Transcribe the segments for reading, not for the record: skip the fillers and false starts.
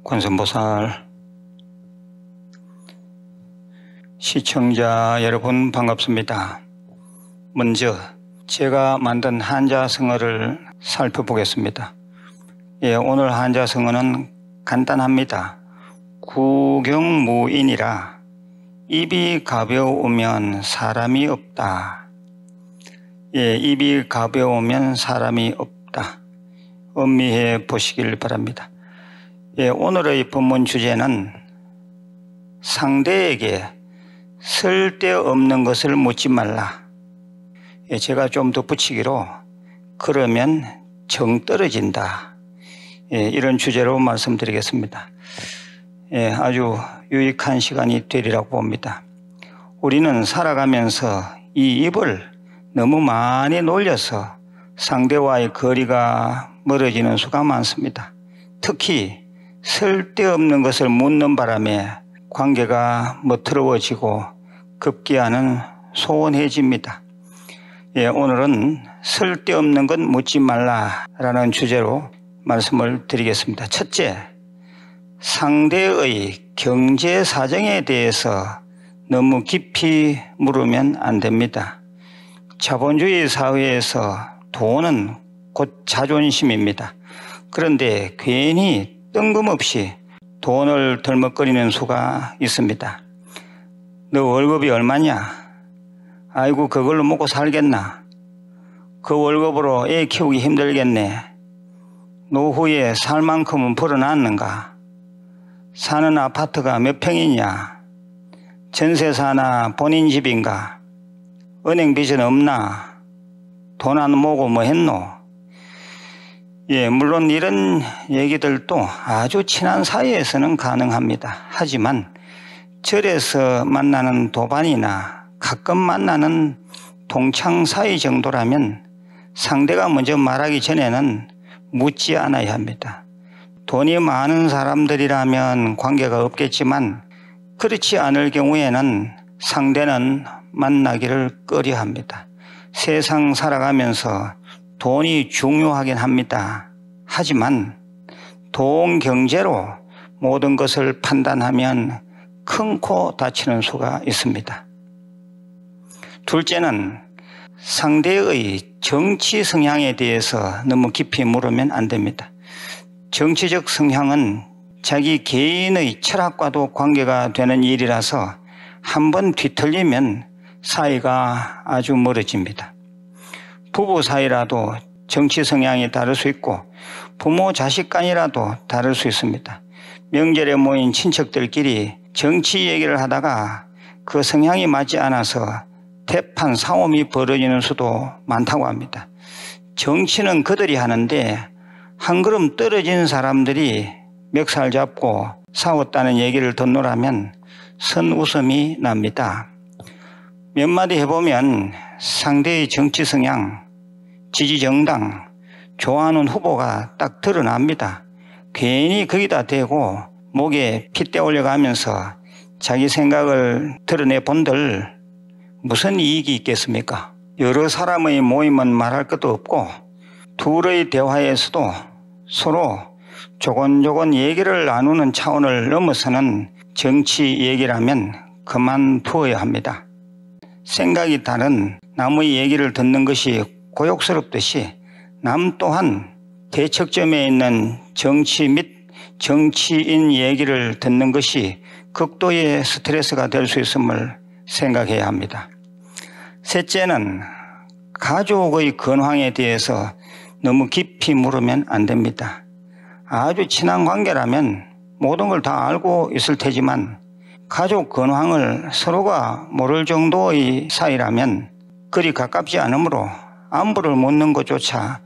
관세음보살, 시청자 여러분 반갑습니다. 먼저 제가 만든 한자성어를 살펴보겠습니다. 오늘 한자성어는 간단합니다. 구경무인이라 입이 가벼우면 사람이 없다. 입이 가벼우면 사람이 없다. 음미해 보시길 바랍니다. 오늘의 본문 주제는 상대에게 쓸데없는 것을 묻지 말라. 제가 좀 덧붙이기로 그러면 정 떨어진다. 이런 주제로 말씀드리겠습니다. 아주 유익한 시간이 되리라고 봅니다. 우리는 살아가면서 이 입을 너무 많이 놀려서 상대와의 거리가 멀어지는 수가 많습니다. 특히 쓸데없는 것을 묻는 바람에 관계가 머트러워지고 급기야는 소원해집니다. 오늘은 쓸데없는 것 묻지 말라라는 주제로 말씀을 드리겠습니다. 첫째, 상대의 경제 사정에 대해서 너무 깊이 물으면 안 됩니다. 자본주의 사회에서 돈은 곧 자존심입니다. 그런데 괜히 뜬금없이 돈을 덜먹거리는 수가 있습니다. 너 월급이 얼마냐? 아이고 그걸로 먹고 살겠나? 그 월급으로 애 키우기 힘들겠네. 노후에 살 만큼은 벌어놨는가? 사는 아파트가 몇 평이냐? 전세 사나 본인 집인가? 은행 빚은 없나? 돈 안 모으고 뭐 했노? 물론 이런 얘기들도 아주 친한 사이에서는 가능합니다. 하지만 절에서 만나는 도반이나 가끔 만나는 동창 사이 정도라면 상대가 먼저 말하기 전에는 묻지 않아야 합니다. 돈이 많은 사람들이라면 관계가 없겠지만 그렇지 않을 경우에는 상대는 만나기를 꺼려합니다. 세상 살아가면서 돈이 중요하긴 합니다. 하지만 돈 경제로 모든 것을 판단하면 큰 코 다치는 수가 있습니다. 둘째는 상대의 정치 성향에 대해서 너무 깊이 물으면 안 됩니다. 정치적 성향은 자기 개인의 철학과도 관계가 되는 일이라서 한번 뒤틀리면 사이가 아주 멀어집니다. 부부 사이라도 정치 성향이 다를 수 있고 부모 자식 간이라도 다를 수 있습니다. 명절에 모인 친척들끼리 정치 얘기를 하다가 그 성향이 맞지 않아서 대판 싸움이 벌어지는 수도 많다고 합니다. 정치는 그들이 하는데 한 걸음 떨어진 사람들이 멱살 잡고 싸웠다는 얘기를 듣노라면 선웃음이 납니다. 몇 마디 해보면 상대의 정치 성향, 지지 정당, 좋아하는 후보가 딱 드러납니다. 괜히 거기다 대고 목에 핏대 올려가면서 자기 생각을 드러내 본들 무슨 이익이 있겠습니까? 여러 사람의 모임은 말할 것도 없고 둘의 대화에서도 서로 조곤조곤 얘기를 나누는 차원을 넘어서는 정치 얘기라면 그만두어야 합니다. 생각이 다른 남의 얘기를 듣는 것이 고역스럽듯이 남 또한 대척점에 있는 정치 및 정치인 얘기를 듣는 것이 극도의 스트레스가 될 수 있음을 생각해야 합니다. 셋째는 가족의 건황에 대해서 너무 깊이 물으면 안 됩니다. 아주 친한 관계라면 모든 걸 다 알고 있을 테지만 가족 건황을 서로가 모를 정도의 사이라면 그리 가깝지 않으므로 안부를 묻는 것조차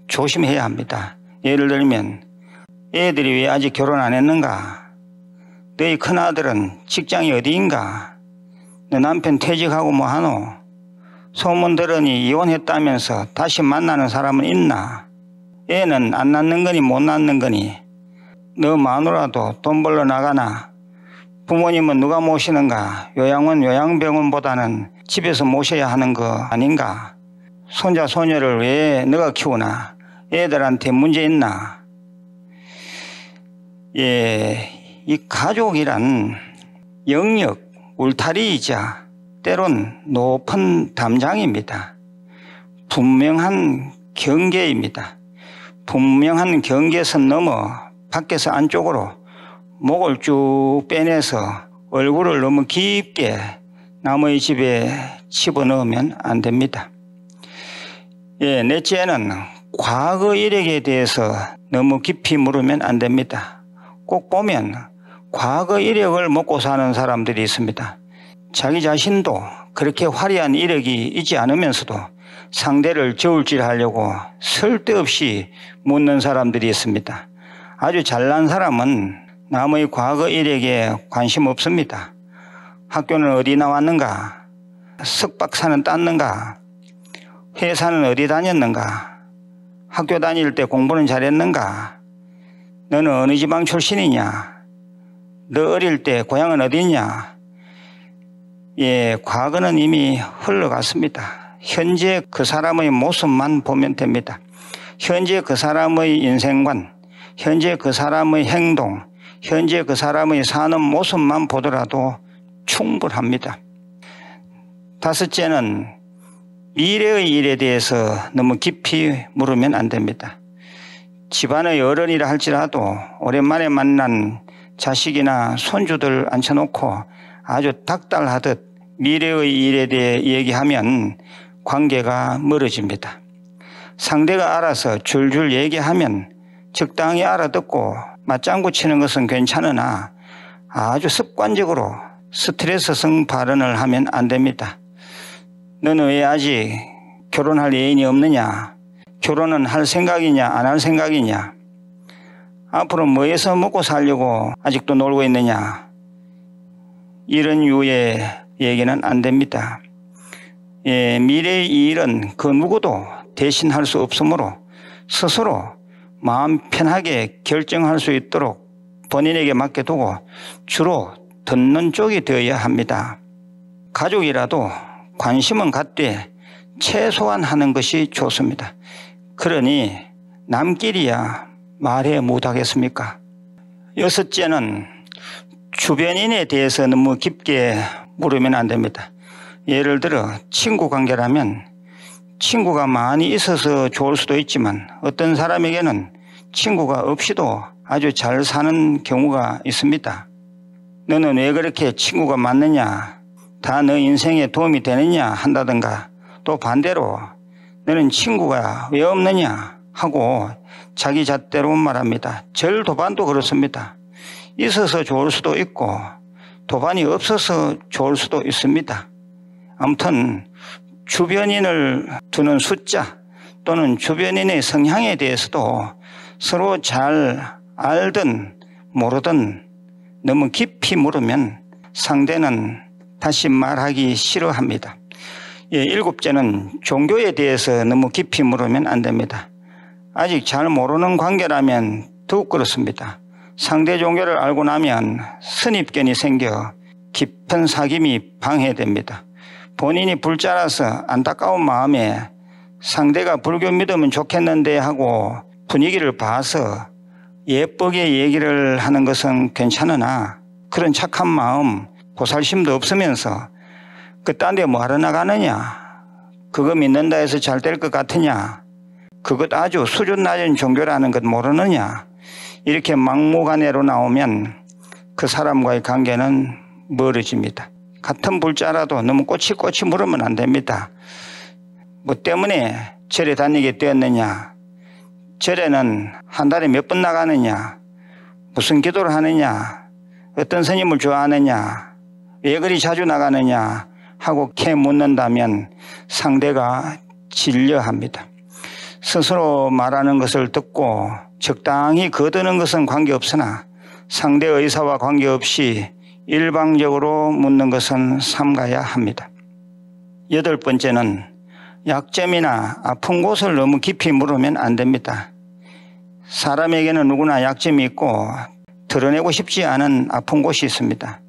조심해야 합니다. 예를 들면 애들이 왜 아직 결혼 안 했는가? 너희 큰아들은 직장이 어디인가? 너 남편 퇴직하고 뭐 하노? 소문 들으니 이혼했다면서 다시 만나는 사람은 있나? 애는 안 낳는 거니 못 낳는 거니? 너 마누라도 돈 벌러 나가나? 부모님은 누가 모시는가? 요양원 요양병원보다는 집에서 모셔야 하는 거 아닌가? 손자 손녀를 왜 너가 키우나? 애들한테 문제 있나? 이 가족이란 영역, 울타리이자 때론 높은 담장입니다. 분명한 경계입니다. 분명한 경계선 넘어 밖에서 안쪽으로 목을 쭉 빼내서 얼굴을 너무 깊게 남의 집에 집어넣으면 안 됩니다. 넷째는 과거 이력에 대해서 너무 깊이 물으면 안 됩니다. 꼭 보면 과거 이력을 먹고 사는 사람들이 있습니다. 자기 자신도 그렇게 화려한 이력이 있지 않으면서도 상대를 저울질하려고 쓸데없이 묻는 사람들이 있습니다. 아주 잘난 사람은 남의 과거 이력에 관심 없습니다. 학교는 어디 나왔는가? 석박사는 땄는가? 회사는 어디 다녔는가? 학교 다닐 때 공부는 잘했는가? 너는 어느 지방 출신이냐? 너 어릴 때 고향은 어디냐? 과거는 이미 흘러갔습니다. 현재 그 사람의 모습만 보면 됩니다. 현재 그 사람의 인생관, 현재 그 사람의 행동, 현재 그 사람의 사는 모습만 보더라도 충분합니다. 다섯째는 미래의 일에 대해서 너무 깊이 물으면 안 됩니다. 집안의 어른이라 할지라도 오랜만에 만난 자식이나 손주들 앉혀놓고 아주 닥달하듯 미래의 일에 대해 얘기하면 관계가 멀어집니다. 상대가 알아서 줄줄 얘기하면 적당히 알아듣고 맞장구 치는 것은 괜찮으나 아주 습관적으로 스트레스성 발언을 하면 안 됩니다. 너는 왜 아직 결혼할 애인이 없느냐? 결혼은 할 생각이냐 안 할 생각이냐? 앞으로 뭐해서 먹고 살려고 아직도 놀고 있느냐? 이런 유의 얘기는 안 됩니다. 미래의 일은 그 누구도 대신할 수 없으므로 스스로 마음 편하게 결정할 수 있도록 본인에게 맡겨두고 주로 듣는 쪽이 되어야 합니다. 가족이라도 관심은 갖되 최소한 하는 것이 좋습니다. 그러니 남끼리야 말해 못하겠습니까? 여섯째는 주변인에 대해서 너무 깊게 물으면 안 됩니다. 예를 들어 친구 관계라면 친구가 많이 있어서 좋을 수도 있지만 어떤 사람에게는 친구가 없이도 아주 잘 사는 경우가 있습니다. 너는 왜 그렇게 친구가 많느냐? 다 너 인생에 도움이 되느냐? 한다든가 또 반대로 너는 친구가 왜 없느냐? 하고 자기 잣대로 말합니다. 절도반도 그렇습니다. 있어서 좋을 수도 있고 도반이 없어서 좋을 수도 있습니다. 아무튼 주변인을 두는 숫자 또는 주변인의 성향에 대해서도 서로 잘 알든 모르든 너무 깊이 물으면 상대는 다시 말하기 싫어합니다. 일곱째는 종교에 대해서 너무 깊이 물으면 안 됩니다. 아직 잘 모르는 관계라면 더욱 그렇습니다. 상대 종교를 알고 나면 선입견이 생겨 깊은 사귐이 방해됩니다. 본인이 불자라서 안타까운 마음에 상대가 불교 믿으면 좋겠는데 하고 분위기를 봐서 예쁘게 얘기를 하는 것은 괜찮으나 그런 착한 마음, 보살심도 없으면서 그딴 데 뭐하러 나가느냐? 그거 믿는다 해서 잘 될 것 같으냐? 그것 아주 수준 낮은 종교라는 것 모르느냐? 이렇게 막무가내로 나오면 그 사람과의 관계는 멀어집니다. 같은 불자라도 너무 꼬치꼬치 물으면 안 됩니다. 뭐 때문에 절에 다니게 되었느냐? 절에는 한 달에 몇 번 나가느냐? 무슨 기도를 하느냐? 어떤 스님을 좋아하느냐? 왜 그리 자주 나가느냐? 하고 캐 묻는다면 상대가 질려합니다. 스스로 말하는 것을 듣고 적당히 거두는 것은 관계없으나 상대 의사와 관계없이 일방적으로 묻는 것은 삼가야 합니다. 여덟 번째는 약점이나 아픈 곳을 너무 깊이 물으면 안 됩니다. 사람에게는 누구나 약점이 있고 드러내고 싶지 않은 아픈 곳이 있습니다.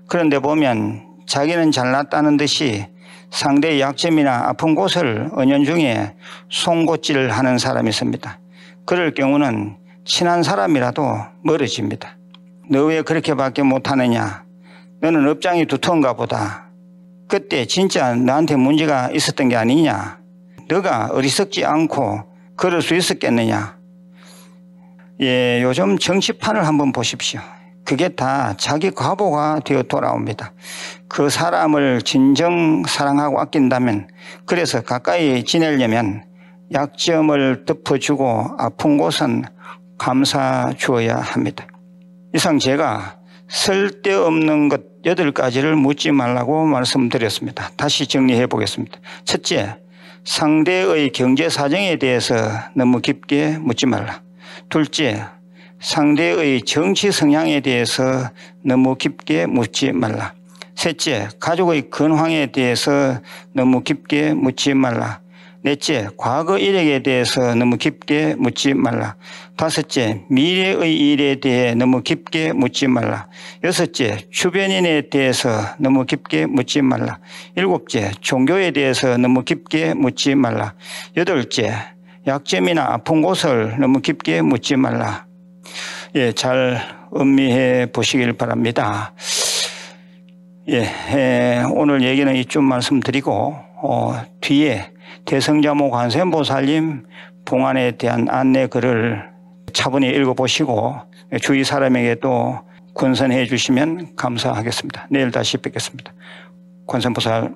그런데 보면 자기는 잘났다는 듯이 상대의 약점이나 아픈 곳을 은연중에 송곳질을 하는 사람이 있습니다. 그럴 경우는 친한 사람이라도 멀어집니다. 너 왜 그렇게밖에 못하느냐? 너는 업장이 두터운가 보다. 그때 진짜 너한테 문제가 있었던 게 아니냐? 너가 어리석지 않고 그럴 수 있었겠느냐? 예, 요즘 정치판을 한번 보십시오. 그게 다 자기 과보가 되어 돌아옵니다. 그 사람을 진정 사랑하고 아낀다면, 그래서 가까이 지내려면 약점을 덮어주고 아픈 곳은 감싸 주어야 합니다. 이상 제가 쓸데없는 것 8가지를 묻지 말라고 말씀드렸습니다. 다시 정리해 보겠습니다. 첫째, 상대의 경제 사정에 대해서 너무 깊게 묻지 말라. 둘째, 상대의 정치 성향에 대해서 너무 깊게 묻지 말라. 셋째, 가족의 근황에 대해서 너무 깊게 묻지 말라. 넷째, 과거 이력에 대해서 너무 깊게 묻지 말라. 다섯째, 미래의 일에 대해 너무 깊게 묻지 말라. 여섯째, 주변인에 대해서 너무 깊게 묻지 말라. 일곱째, 종교에 대해서 너무 깊게 묻지 말라. 여덟째, 약점이나 아픈 곳을 너무 깊게 묻지 말라. 예, 잘 음미해 보시길 바랍니다. 예, 오늘 얘기는 이쯤 말씀드리고, 뒤에 대성자모 관세음보살님 봉안에 대한 안내 글을 차분히 읽어보시고 주위 사람에게도 권선해 주시면 감사하겠습니다. 내일 다시 뵙겠습니다. 관세음보살